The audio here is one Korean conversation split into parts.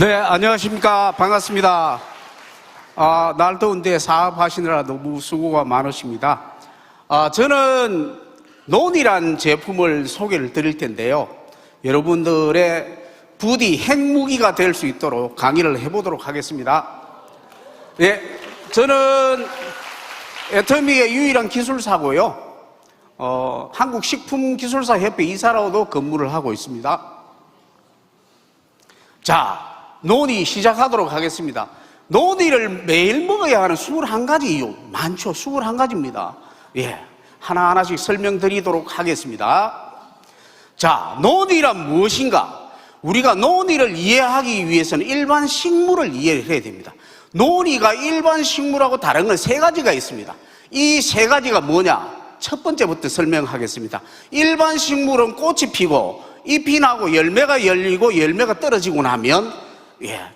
네, 안녕하십니까. 반갑습니다. 날 더운데 사업하시느라 너무 수고가 많으십니다. 저는 논이란 제품을 소개를 드릴 텐데요. 여러분들의 부디 핵무기가 될 수 있도록 강의를 해보도록 하겠습니다. 네, 저는 애터미의 유일한 기술사고요. 한국식품기술사협회 이사로도 근무를 하고 있습니다. 자, 논이 시작하도록 하겠습니다. 논이를 매일 먹어야 하는 21가지 이유 많죠. 21가지입니다. 예, 하나하나씩 설명드리도록 하겠습니다. 자, 논이란 무엇인가? 우리가 논이를 이해하기 위해서는 일반 식물을 이해해야 됩니다. 논이가 일반 식물하고 다른 건 3가지가 있습니다. 이 3가지가 뭐냐? 첫 번째부터 설명하겠습니다. 일반 식물은 꽃이 피고 잎이 나고 열매가 열리고 열매가 떨어지고 나면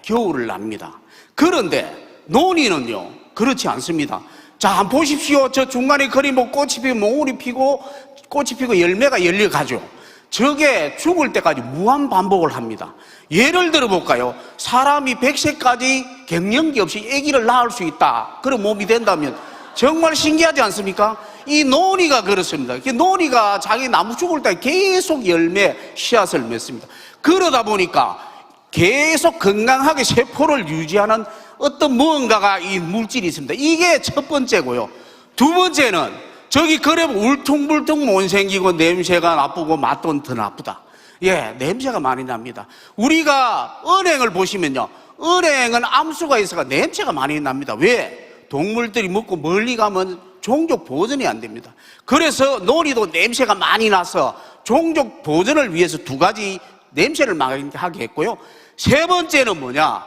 겨울을 납니다. 그런데 논이는요 그렇지 않습니다. 자, 한번 보십시오. 저 중간에 그림 꽃이 피고 몽울이 피고 꽃이 피고 열매가 열려가죠. 저게 죽을 때까지 무한 반복을 합니다. 예를 들어 볼까요? 사람이 100세까지 갱년기 없이 아기를 낳을 수 있다, 그런 몸이 된다면 정말 신기하지 않습니까? 이 논이가 그렇습니다. 논이가 자기 나무 죽을 때 계속 열매, 씨앗을 맺습니다. 그러다 보니까 계속 건강하게 세포를 유지하는 어떤 무언가가 이 물질이 있습니다. 이게 첫 번째고요. 두 번째는 저기 그래 울퉁불퉁 못 생기고 냄새가 나쁘고 맛도 더 나쁘다. 예, 냄새가 많이 납니다. 우리가 은행을 보시면요, 은행은 암수가 있어가 냄새가 많이 납니다. 왜? 동물들이 먹고 멀리 가면 종족 보존이 안 됩니다. 그래서 논이도 냄새가 많이 나서 종족 보존을 위해서 2가지 냄새를 막게 했고요. 세 번째는 뭐냐?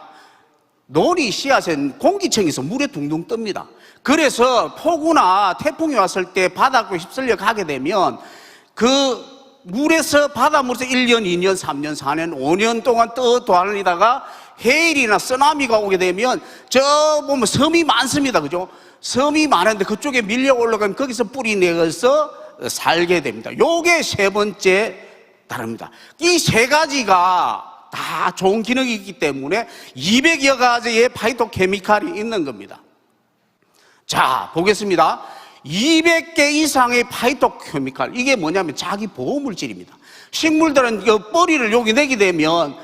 논이 씨앗은 공기층에서 물에 둥둥 뜹니다. 그래서 폭우나 태풍이 왔을 때 바닥으로 휩쓸려 가게 되면 그 물에서 바닷물에서 1년, 2년, 3년, 4년, 5년 동안 떠다니다가 해일이나 쓰나미가 오게 되면 저 보면 섬이 많습니다. 그죠? 섬이 많은데 그쪽에 밀려 올라가면 거기서 뿌리 내서 살게 됩니다. 요게 세 번째 다릅니다. 이 3가지가 다 좋은 기능이 있기 때문에 200여 가지의 파이토케미칼이 있는 겁니다. 자, 보겠습니다. 200개 이상의 파이토케미칼, 이게 뭐냐면 자기 보호물질입니다. 식물들은 그 뿌리를 여기 내게 되면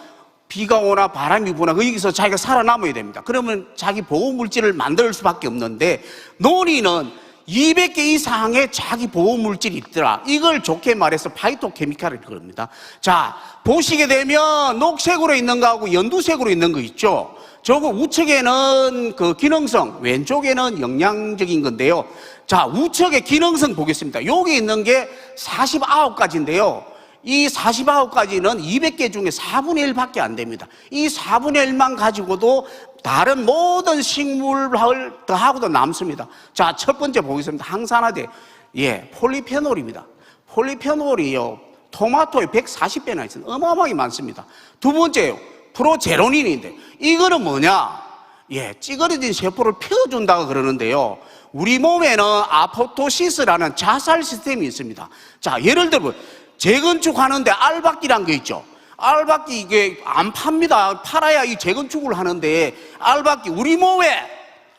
비가 오나 바람이 부나 거기서 자기가 살아남아야 됩니다. 그러면 자기 보호물질을 만들 수밖에 없는데 논이는 200개 이상의 자기 보호물질이 있더라. 이걸 좋게 말해서 파이토케미칼이라고 그럽니다. 자, 보시게 되면 녹색으로 있는 거하고 연두색으로 있는 거 있죠. 저거 우측에는 그 기능성, 왼쪽에는 영양적인 건데요. 자, 우측의 기능성 보겠습니다. 여기 있는 게 49가지인데요. 이 49가지는 200개 중에 4분의 1밖에 안 됩니다. 이 4분의 1만 가지고도 다른 모든 식물을 더하고도 남습니다. 자, 첫 번째 보겠습니다. 항산화제. 예, 폴리페놀입니다. 폴리페놀이요, 토마토에 140배나 있습니다. 어마어마하게 많습니다. 두 번째요, 프로제로닌인데, 이거는 뭐냐? 예, 찌그러진 세포를 펴준다고 그러는데요. 우리 몸에는 아포토시스라는 자살 시스템이 있습니다. 자, 예를 들어 재건축 하는데 알박기란 게 있죠. 알박기 이게 안 팝니다. 팔아야 이 재건축을 하는데 알박기, 우리 몸에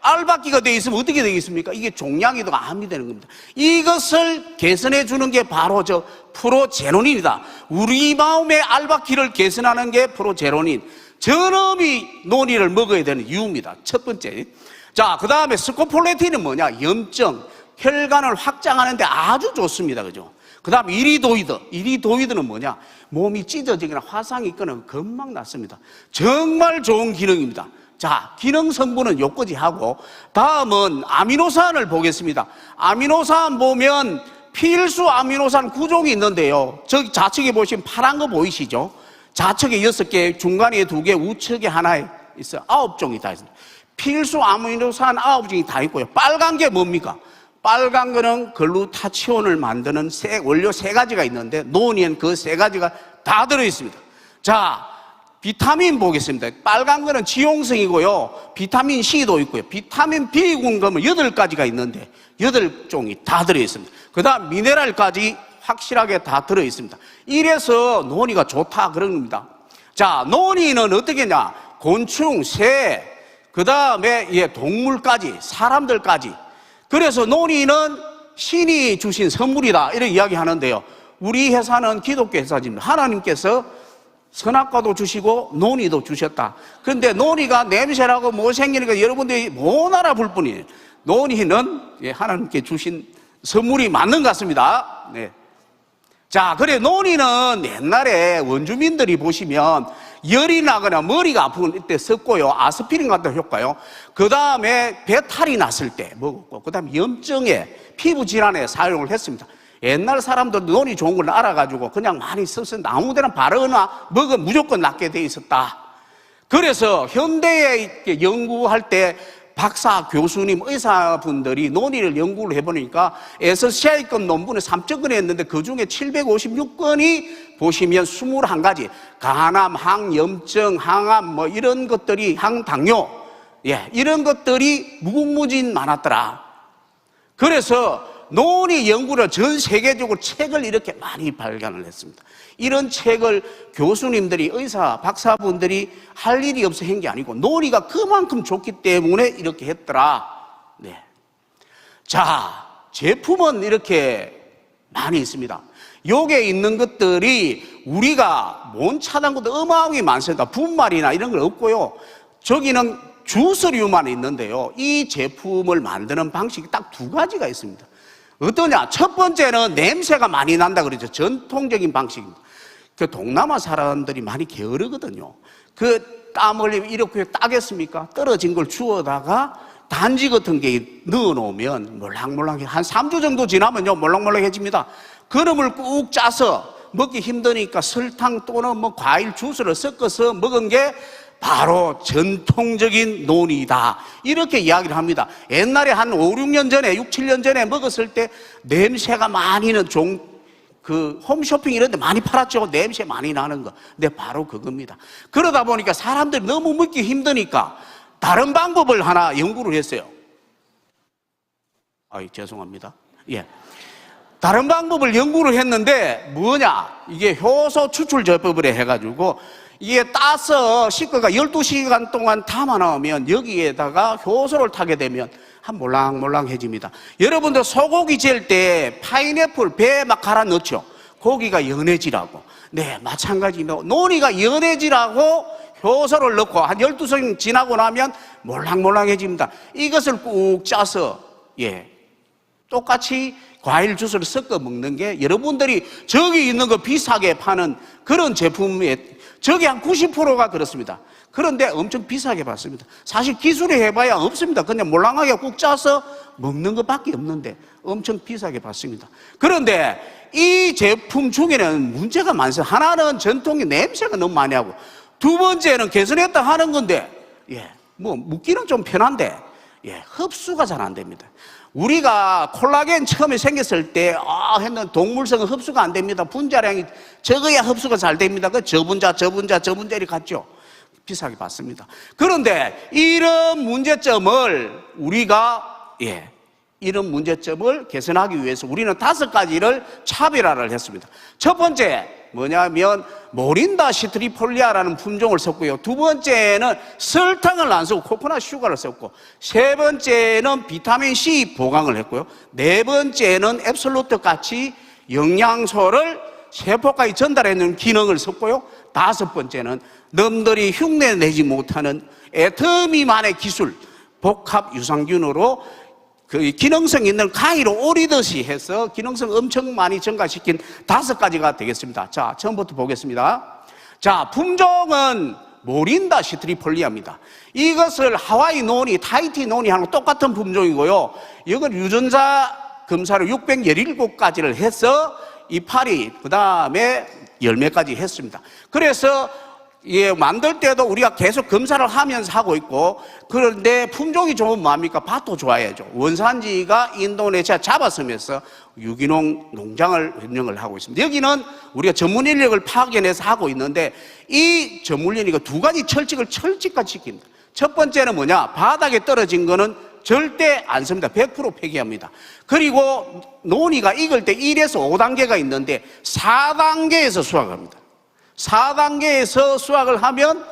알박기가 되어 있으면 어떻게 되겠습니까? 이게 종양이 더 암이 되는 겁니다. 이것을 개선해 주는 게 바로 저 프로제로닌이다. 우리 마음의 알박기를 개선하는 게 프로제로닌. 저놈이 논이를 먹어야 되는 이유입니다. 첫 번째. 자, 그 다음에 스코폴레틴은 뭐냐? 염증, 혈관을 확장하는 데 아주 좋습니다. 그죠? 그 다음 이리도이드. 이리도이드는 뭐냐? 몸이 찢어지거나 화상이 있거나 금방 낫습니다. 정말 좋은 기능입니다. 자, 기능 성분은 요까지 하고, 다음은 아미노산을 보겠습니다. 아미노산 보면 필수 아미노산 9종이 있는데요. 저기 좌측에 보시면 파란 거 보이시죠? 좌측에 6개, 중간에 2개, 우측에 하나에 있어요. 9종이 다 있습니다. 필수 아미노산 9종이 다 있고요. 빨간 게 뭡니까? 빨간 거는 글루타치온을 만드는 원료 3가지가 있는데 논에는 그 3가지가 다 들어있습니다. 자, 비타민 보겠습니다. 빨간 거는 지용성이고요. 비타민 C도 있고요. 비타민 B군금은 8가지가 있는데 8종이 다 들어있습니다. 그 다음 미네랄까지 확실하게 다 들어있습니다. 이래서 논이가 좋다 그런 겁니다. 자, 논이는 어떻게 했냐? 곤충, 새, 그 다음에 동물까지, 사람들까지. 그래서 논의는 신이 주신 선물이다 이렇게 이야기하는데요. 우리 회사는 기독교 회사입니다. 하나님께서 선악과도 주시고 논의도 주셨다. 그런데 논의가 냄새라고 못생기니까 여러분들이 못 알아볼 뿐이에요. 논의는 하나님께 주신 선물이 맞는 것 같습니다. 네. 자, 그래 논의는 옛날에 원주민들이 보시면 열이 나거나 머리가 아프면 이때 썼고요. 아스피린 같은 효과요. 그 다음에 배탈이 났을 때 먹었고, 그 다음에 염증에 피부 질환에 사용을 했습니다. 옛날 사람들도 논이 좋은 걸 알아가지고 그냥 많이 써서 아무데나 바르거나 먹으면 무조건 낫게 돼 있었다. 그래서 현대에 연구할 때 박사, 교수님, 의사분들이 논의를 연구를 해보니까 SCI급 논문에 3,000건이 했는데 그 중에 756건이 보시면 21가지 간암, 항염증, 항암 뭐 이런 것들이 항당뇨 이런 것들이 무궁무진 많았더라. 그래서 논의 연구를 전 세계적으로 책을 이렇게 많이 발간을 했습니다. 이런 책을 교수님들이, 의사, 박사분들이 할 일이 없어 한 게 아니고 논의가 그만큼 좋기 때문에 이렇게 했더라. 네. 자, 제품은 이렇게 많이 있습니다. 요게 있는 것들이 우리가 못 찾은 것도 어마어마하게 많습니다. 분말이나 이런 건 없고요. 저기는 주스류만 있는데요. 이 제품을 만드는 방식이 딱 2가지가 있습니다. 어떠냐? 첫 번째는 냄새가 많이 난다 그러죠. 전통적인 방식입니다. 그 동남아 사람들이 많이 게으르거든요. 그 땀을 이렇게 따겠습니까? 떨어진 걸 주워다가 단지 같은 게 넣어놓으면 몰랑몰랑해. 한 3주 정도 지나면요 몰랑몰랑해집니다. 그름을 꾹 짜서 먹기 힘드니까 설탕 또는 뭐 과일 주스를 섞어서 먹은 게 바로 전통적인 논이다 이렇게 이야기를 합니다. 옛날에 한 5, 6년 전에 6, 7년 전에 먹었을 때 냄새가 많이 나는 그 홈쇼핑 이런 데 많이 팔았죠. 냄새 많이 나는 거. 근데 바로 그겁니다. 그러다 보니까 사람들이 너무 먹기 힘드니까 다른 방법을 하나 연구를 했어요. 죄송합니다. 다른 방법을 연구를 했는데 뭐냐? 이게 효소 추출 제법을 해가지고 이게 따서 식구가 12시간 동안 담아 놓으면 여기에다가 효소를 타게 되면 한 몰랑몰랑해집니다. 여러분들 소고기 지을 때 파인애플 배 막 갈아 넣죠. 고기가 연해지라고. 네, 마찬가지. 논이가 연해지라고 효소를 넣고 한 12시간 지나고 나면 몰랑몰랑해집니다. 이것을 꾹 짜서 똑같이 과일 주스를 섞어 먹는 게 여러분들이 저기 있는 거 비싸게 파는 그런 제품에 저게 한 90%가 그렇습니다. 그런데 엄청 비싸게 받습니다. 사실 기술이 해봐야 없습니다. 그냥 몰랑하게 꾹 짜서 먹는 것밖에 없는데 엄청 비싸게 받습니다. 그런데 이 제품 중에는 문제가 많습니다. 하나는 전통의 냄새가 너무 많이 하고, 두 번째는 개선했다 하는 건데 뭐 묻기는 좀 편한데 흡수가 잘 안 됩니다. 우리가 콜라겐 처음에 생겼을 때 했는 동물성은 흡수가 안 됩니다. 분자량이 적어야 흡수가 잘 됩니다. 그 저분자 이렇게 갔죠. 비싸게 받습니다. 그런데 이런 문제점을 우리가 이런 문제점을 개선하기 위해서 우리는 5가지를 차별화를 했습니다. 첫 번째 뭐냐면 모린다 시트리폴리아라는 품종을 썼고요. 두 번째는 설탕을 안 쓰고 코코넛 슈가를 썼고, 세 번째는 비타민 C 보강을 했고요. 네 번째는 앱솔루트 같이 영양소를 세포까지 전달해주는 기능을 썼고요. 5번째는 남들이 흉내내지 못하는 애터미만의 기술, 복합 유산균으로 그 기능성 있는 가위로 오리듯이 해서 기능성 엄청 많이 증가시킨 5가지가 되겠습니다. 자, 처음부터 보겠습니다. 자, 품종은 모린다 시트리폴리아입니다. 이것을 하와이 논이, 타히티 논이 하는 똑같은 품종이고요. 이건 유전자 검사를 617가지를 해서 이파리, 그 다음에 열매까지 했습니다. 그래서 만들 때도 우리가 계속 검사를 하면서 하고 있고, 그런데 품종이 좋으면 뭐합니까? 밭도 좋아야죠. 원산지가 인도네시아 잡아서면서 유기농 농장을 운영을 하고 있습니다. 여기는 우리가 전문 인력을 파견해서 하고 있는데, 이 전문 인력이 2가지 철칙을 철칙까지 지킵니다. 첫 번째는 뭐냐? 바닥에 떨어진 거는 절대 안 씁니다. 100% 폐기합니다. 그리고 논이가 익을 때 1에서 5단계가 있는데 4단계에서 수확합니다. 4단계에서 수확을 하면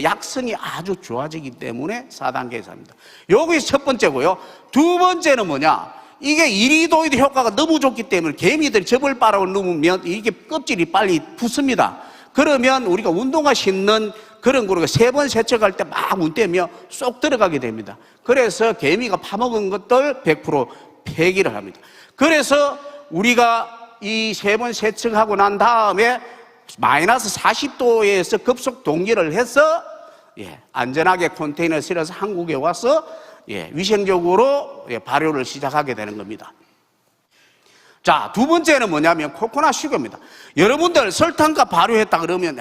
약성이 아주 좋아지기 때문에 4단계에서 합니다. 요게 첫 번째고요. 두 번째는 뭐냐? 이게 이리도이드 효과가 너무 좋기 때문에 개미들이 접을 바라고 누우면 이게 껍질이 빨리 붙습니다. 그러면 우리가 운동화 신는 그런 거로 3번 세척할 때 막 문대며 쏙 들어가게 됩니다. 그래서 개미가 파먹은 것들 100% 폐기를 합니다. 그래서 우리가 이 3번 세척하고 난 다음에 마이너스 40도에서 급속 동기를 해서 안전하게 컨테이너에 실어서 한국에 와서 위생적으로 발효를 시작하게 되는 겁니다. 자, 두 번째는 뭐냐면 코코넛 슈거입니다. 여러분들 설탕과 발효했다 그러면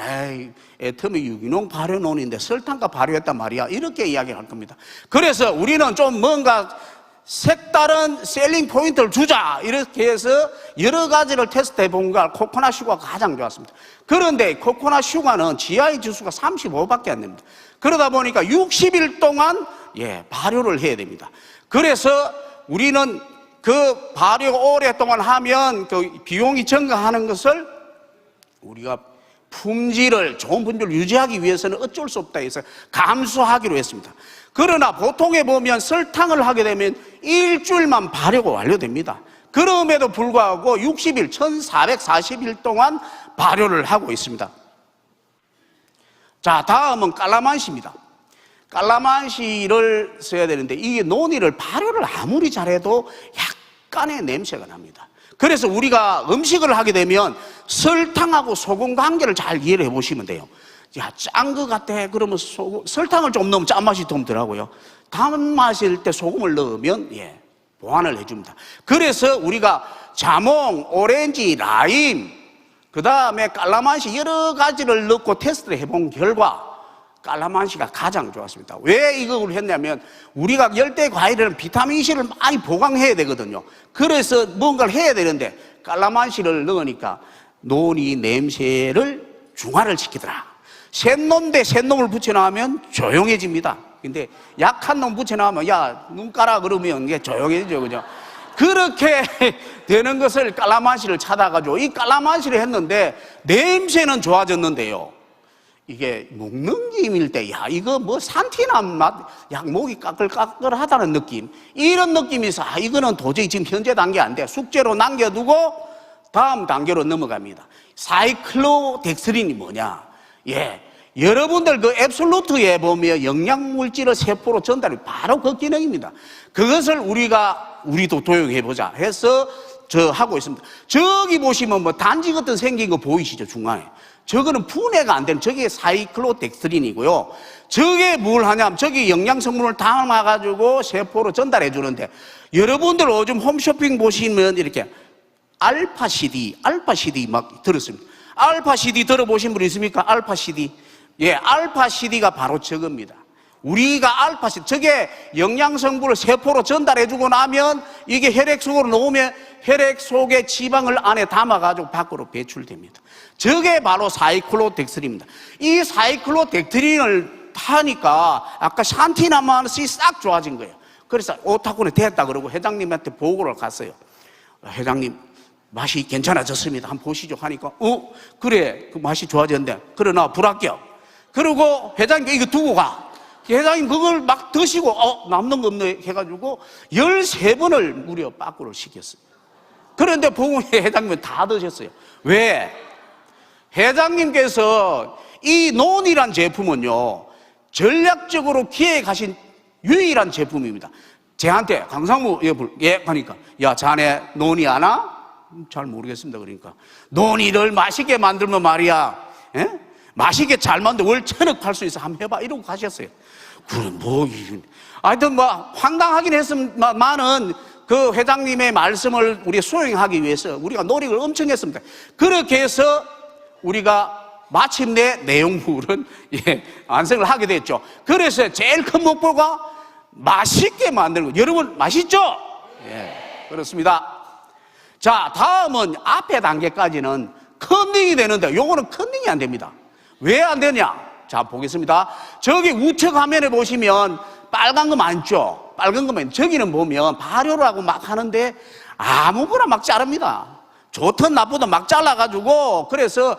애터미 유기농 발효논인데 설탕과 발효했단 말이야, 이렇게 이야기를 할 겁니다. 그래서 우리는 좀 뭔가 색다른 셀링 포인트를 주자 이렇게 해서 여러 가지를 테스트해 본 걸 코코넛 슈거가 가장 좋았습니다. 그런데 코코넛 슈거는 GI 지수가 35밖에 안 됩니다. 그러다 보니까 60일 동안 발효를 해야 됩니다. 그래서 우리는 그 발효 오랫동안 하면 그 비용이 증가하는 것을 우리가 품질을, 좋은 품질을 유지하기 위해서는 어쩔 수 없다 해서 감수하기로 했습니다. 그러나 보통에 보면 설탕을 하게 되면 일주일만 발효가 완료됩니다. 그럼에도 불구하고 60일, 1440일 동안 발효를 하고 있습니다. 자, 다음은 깔라만시입니다. 깔라만시를 써야 되는데 이게 논이를 발효를 아무리 잘해도 약간의 냄새가 납니다. 그래서 우리가 음식을 하게 되면 설탕하고 소금 관계를 잘 이해를 해보시면 돼요. 야, 짠 것 같아. 그러면 설탕을 좀 넣으면 짠맛이 좀 들어가고요. 단맛일 때 소금을 넣으면 보완을 해줍니다. 그래서 우리가 자몽, 오렌지, 라임, 그 다음에 깔라만시 여러 가지를 넣고 테스트를 해본 결과 깔라만시가 가장 좋았습니다. 왜 이걸 했냐면 우리가 열대 과일은 비타민C를 많이 보강해야 되거든요. 그래서 뭔가를 해야 되는데 깔라만시를 넣으니까 논이 냄새를 중화를 시키더라. 센 놈 대 센 놈을 붙여놓으면 조용해집니다. 근데 약한 놈 붙여놓으면 야, 눈 까라 그러면 이게 조용해지죠. 그죠? 그렇게 되는 것을 깔라만시를 찾아가지고 이 깔라만시를 했는데 냄새는 좋아졌는데요. 이게 목넘김일 때, 야, 이거 뭐 산티난 맛, 야, 목이 까끌까끌하다는 느낌. 이런 느낌이 있어. 이거는 도저히 지금 현재 단계 안 돼. 숙제로 남겨두고 다음 단계로 넘어갑니다. 사이클로덱스린이 뭐냐? 여러분들 그 앱솔루트에 보면 영양물질을 세포로 전달이 바로 그 기능입니다. 그것을 우리도 도용해보자 해서 하고 있습니다. 저기 보시면 뭐 단지 같은 생긴 거 보이시죠? 중앙에. 저거는 분해가 안 되는 저게 사이클로덱스린이고요. 저게 뭘 하냐면 저기 영양성분을 담아가지고 세포로 전달해 주는데 여러분들 요즘 홈쇼핑 보시면 이렇게 알파 CD 막 들었습니다. 알파 CD 들어보신 분 있습니까? 알파 CD. 알파 CD가 바로 저겁니다. 우리가 알파 CD, 저게 영양성분을 세포로 전달해 주고 나면 이게 혈액 속으로 놓으면 혈액 속에 지방을 안에 담아가지고 밖으로 배출됩니다. 저게 바로 사이클로덱스린입니다. 이 사이클로덱스린을 하니까 아까 샨티나마 맛이 싹 좋아진 거예요. 그래서 오타쿠는 됐다 그러고 회장님한테 보고를 갔어요. 회장님, 맛이 괜찮아졌습니다. 한번 보시죠 하니까 그래, 그 맛이 좋아졌는데 그러나 불합격. 그리고 회장님 이거 두고 가. 회장님 그걸 막 드시고 남는 거 없네 해가지고 13번을 무려 빠꾸를 시켰어요. 그런데 보고 회장님은 다 드셨어요. 왜? 회장님께서 이 논이란 제품은요 전략적으로 기획하신 유일한 제품입니다. 쟤한테 강상무 하니까 야, 자네 논이 아나? 잘 모르겠습니다. 그러니까 논이를 맛있게 만들면 말이야, 맛있게 잘 만들어 월 1000억 팔 수 있어. 한번 해봐 이러고 가셨어요. 그래 뭐 하여튼 뭐 황당하긴 했지만은 그 회장님의 말씀을 우리 수행하기 위해서 우리가 노력을 엄청 했습니다. 그렇게 해서 우리가 마침내 내용물은 완성을 하게 됐죠. 그래서 제일 큰 목표가 맛있게 만드는 거. 여러분 맛있죠? 그렇습니다. 자, 다음은 앞에 단계까지는 컨닝이 되는데 요거는 컨닝이 안 됩니다. 왜 안 되냐? 자, 보겠습니다. 저기 우측 화면에 보시면 빨간 거 많죠? 빨간 거면 저기는 보면 발효를 하고 막 하는데 아무거나 막 자릅니다. 좋든 나쁘든 막 잘라가지고, 그래서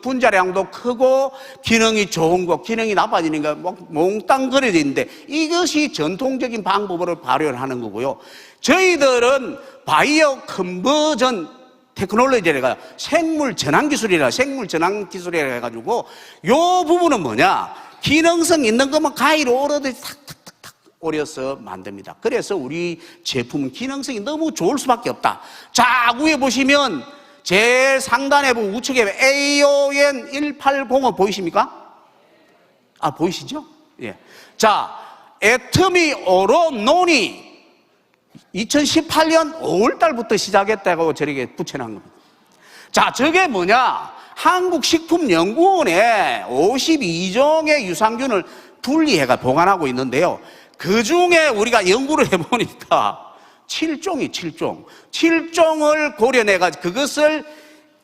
분자량도 크고, 기능이 좋은 거, 기능이 나빠지니까 몽땅 그려져 있는데, 이것이 전통적인 방법으로 발효를 하는 거고요. 저희들은 바이오 컨버전 테크놀로지라 생물 전환 기술이라 해가지고, 요 부분은 뭐냐? 기능성 있는 것만 가위로 오르듯이 탁탁탁탁 오려서 만듭니다. 그래서 우리 제품은 기능성이 너무 좋을 수밖에 없다. 자, 위에 보시면 제일 상단에 보면 우측에 AON 1805 보이십니까? 아, 보이시죠? 예. 자, 애터미 오로 논이 2018년 5월달부터 시작했다고 저렇게 붙여놓은 겁니다. 자, 저게 뭐냐? 한국식품연구원에 52종의 유산균을 분리해가 보관하고 있는데요. 그 중에 우리가 연구를 해보니까 7종을 고려내가지고 그것을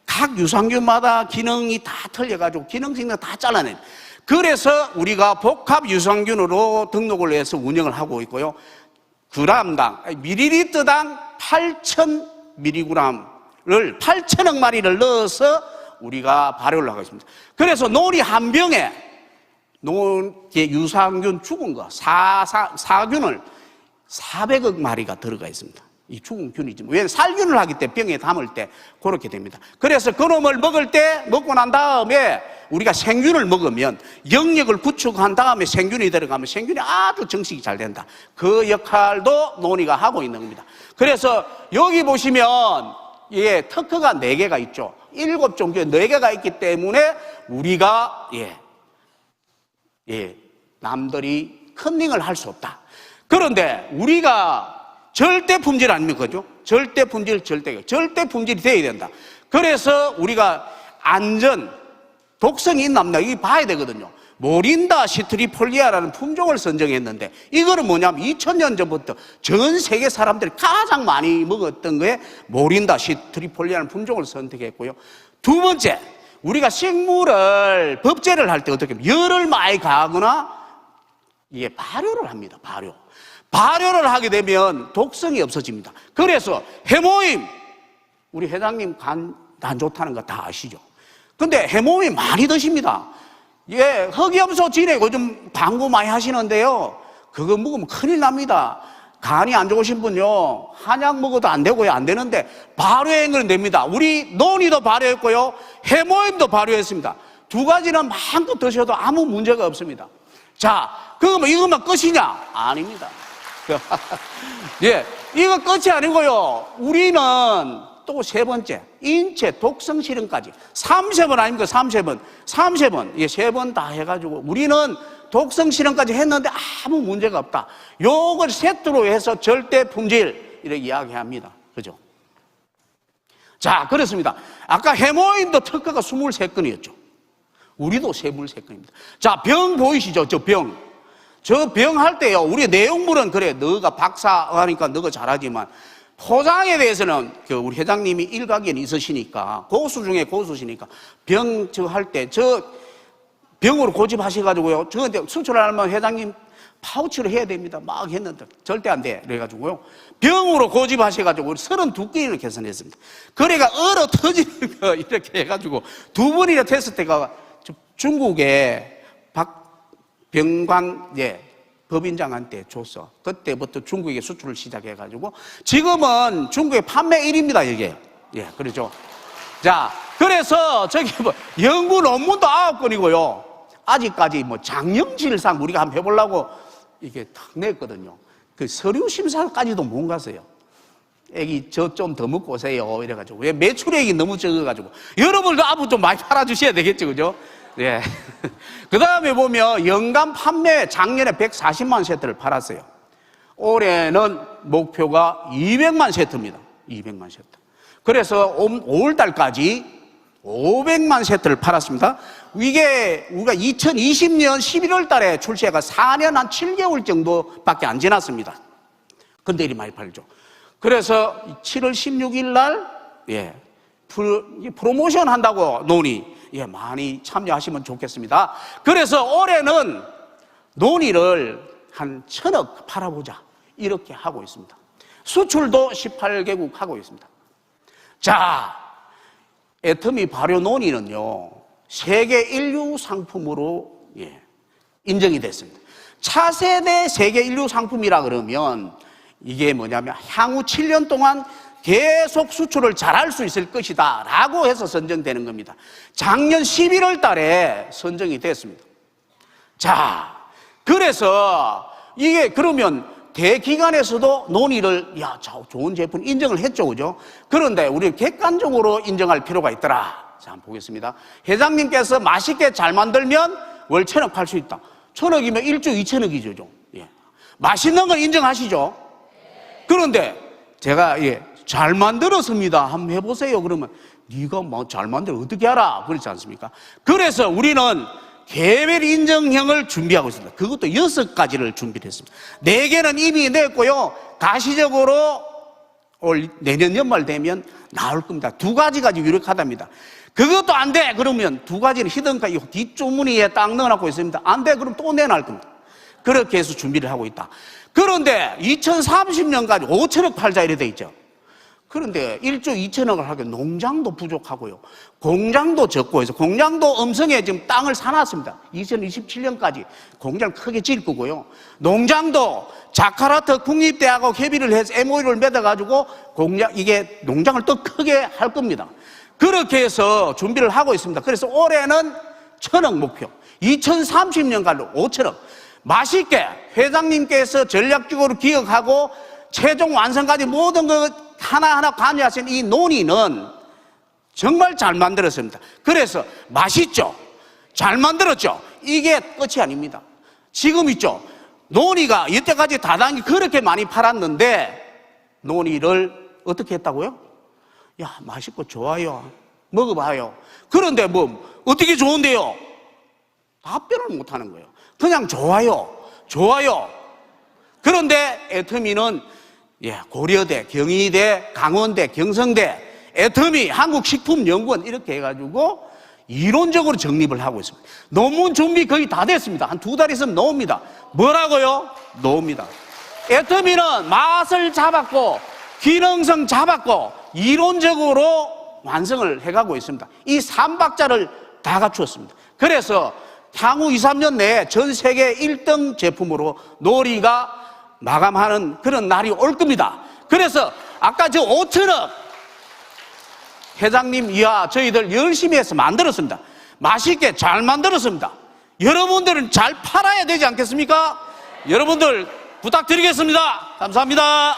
각 유산균마다 기능이 다 틀려가지고 기능성을 다 잘라내요. 그래서 우리가 복합 유산균으로 등록을 해서 운영을 하고 있고요. 밀리리터당 8,000mg를 8천억 마리를 넣어서 우리가 발효를 하고 있습니다. 그래서 논이 한 병에 유산균 죽은 거 사균을 400억 마리가 들어가 있습니다. 이 죽은 균이지. 왜 살균을 하기 때문에 병에 담을 때 그렇게 됩니다. 그래서 그놈을 먹고 난 다음에 우리가 생균을 먹으면 영역을 구축한 다음에 생균이 들어가면 생균이 아주 정식이 잘 된다. 그 역할도 논이가 하고 있는 겁니다. 그래서 여기 보시면 특허가 4개가 있죠. 7종류에 4개가 있기 때문에 우리가 남들이 컨닝을 할 수 없다. 그런데 우리가 절대 품질 아닙니까? 그죠? 절대 품질이 돼야 된다. 그래서 우리가 독성이 있나 없나 이거 봐야 되거든요. 모린다 시트리폴리아라는 품종을 선정했는데 이거는 뭐냐면 2000년 전부터 전 세계 사람들이 가장 많이 먹었던 거에 모린다 시트리폴리아라는 품종을 선택했고요. 두 번째, 우리가 식물을 법제를 할 때 어떻게 하면 열을 많이 가하거나 발효를 합니다. 발효를 하게 되면 독성이 없어집니다. 그래서 해모임, 우리 회장님 간 안 좋다는 거 다 아시죠? 근데 해모임 많이 드십니다. 흑염소 진액 요즘 광고 많이 하시는데요. 그거 먹으면 큰일 납니다. 간이 안 좋으신 분요, 한약 먹어도 안 되고요, 안 되는데 발효액을 냅니다. 우리 논이도 발효했고요, 해모임도 발효했습니다. 두 가지는 마음껏 드셔도 아무 문제가 없습니다. 자, 그러면 이것만 끝이냐? 아닙니다. 이거 끝이 아니고요. 우리는 또 세 번째, 인체 독성 실험까지 3세번 아닙니까? 3세번. 3번 다 해가지고 우리는 독성 실험까지 했는데 아무 문제가 없다. 요걸 세트로 해서 절대 품질 이렇게 이야기합니다. 그죠? 자, 그렇습니다. 아까 해모임도 특허가 23건이었죠. 우리도 23건입니다. 자, 병 보이시죠? 저 병 할 때요, 우리 내용물은 그래, 너가 박사하니까 너가 잘하지만 포장에 대해서는 우리 회장님이 일가견이 있으시니까, 고수 중에 고수시니까 병 할 때 병으로 고집하셔가지고요, 저한테 수출하려면 회장님 파우치로 해야 됩니다. 막 했는데 절대 안 돼. 그래가지고요, 병으로 고집하셔가지고 우리 32건을 개선했습니다. 그래가 얼어 터지는 거 이렇게 해가지고 2번이나 테스트가 중국에 박병관 법인장한테 줬어. 그때부터 중국에 수출을 시작해가지고 지금은 중국의 판매 1위입니다. 이게. 그렇죠. 자, 그래서 연구 논문도 9건이고요. 아직까지 장영실상 우리가 한번 해보려고 이게 탁 냈거든요. 그 서류 심사까지도 못 갔어요. 애기 저 좀 더 먹고 오세요. 이래가지고. 왜 매출액이 너무 적어가지고. 여러분도 앞으로 좀 많이 팔아주셔야 되겠죠. 그죠? 그 다음에 보면 연간 판매 작년에 140만 세트를 팔았어요. 올해는 목표가 200만 세트입니다. 200만 세트. 그래서 5월달까지 500만 세트를 팔았습니다. 이게 우리가 2020년 11월 달에 출시해가 4년 한 7개월 정도밖에 안 지났습니다. 근데 이리 많이 팔죠. 그래서 7월 16일 날 프로모션 한다고 논의 많이 참여하시면 좋겠습니다. 그래서 올해는 논의를 한 1,000억 팔아보자 이렇게 하고 있습니다. 수출도 18개국 하고 있습니다. 자, 애터미 발효 논이는요, 세계 인류 상품으로 인정이 됐습니다. 차세대 세계 인류 상품이라 그러면 이게 뭐냐면 향후 7년 동안 계속 수출을 잘할 수 있을 것이다 라고 해서 선정되는 겁니다. 작년 11월 달에 선정이 됐습니다. 자, 그래서 이게 그러면 대기관에서도 논의를 좋은 제품 인정을 했죠, 그죠? 그런데 우리 객관적으로 인정할 필요가 있더라. 자, 한번 보겠습니다. 회장님께서 맛있게 잘 만들면 월 1,000억 팔 수 있다. 1,000억이면 1조 2천억이죠. 예. 맛있는 걸 인정하시죠? 그런데 제가 잘 만들었습니다. 한번 해보세요. 그러면 네가 뭐 잘 만들어 어떻게 알아? 그렇지 않습니까? 그래서 우리는 개별 인정형을 준비하고 있습니다. 그것도 6가지를 준비를 했습니다. 4개는 이미 냈고요. 가시적으로 내년 연말 되면 나올 겁니다. 2가지가 유력하답니다. 그것도 안 돼! 그러면 2가지는 히든카 이 뒷주머니에 딱 넣어놓고 있습니다. 안 돼! 그럼 또 내놔할 겁니다. 그렇게 해서 준비를 하고 있다. 그런데 2030년까지 5천억 팔자 이래 돼 있죠. 그런데 1조 2천억을 하기엔 농장도 부족하고요. 공장도 적고 해서 공장도 음성에 지금 땅을 사놨습니다. 2027년까지 공장을 크게 지을 거고요. 농장도 자카르타 국립대학하고 협의를 해서 MOU를 맺어가지고 농장을 더 크게 할 겁니다. 그렇게 해서 준비를 하고 있습니다. 그래서 올해는 1,000억 목표, 2030년까지 5천억. 맛있게 회장님께서 전략적으로 기억하고 최종 완성까지 모든 것 하나하나 관여하신 이 논의는 정말 잘 만들었습니다. 그래서 맛있죠? 잘 만들었죠? 이게 끝이 아닙니다. 지금 있죠? 논의가 이때까지 다단계 그렇게 많이 팔았는데 논의를 어떻게 했다고요? 야, 맛있고 좋아요. 먹어봐요. 그런데 뭐 어떻게 좋은데요? 답변을 못하는 거예요. 그냥 좋아요. 좋아요. 그런데 애터미는 고려대, 경희대, 강원대, 경성대, 애터미, 한국식품연구원 이렇게 해가지고 이론적으로 정립을 하고 있습니다. 논문 준비 거의 다 됐습니다. 한 2달 있으면 나옵니다. 뭐라고요? 나옵니다. 애터미는 맛을 잡았고 기능성 잡았고 이론적으로 완성을 해가고 있습니다. 이 3박자를 다 갖추었습니다. 그래서 향후 2, 3년 내에 전 세계 1등 제품으로 논의가 마감하는 그런 날이 올 겁니다. 그래서 아까 저 5천억 회장님, 저희들 열심히 해서 만들었습니다. 맛있게 잘 만들었습니다. 여러분들은 잘 팔아야 되지 않겠습니까? 여러분들 부탁드리겠습니다. 감사합니다.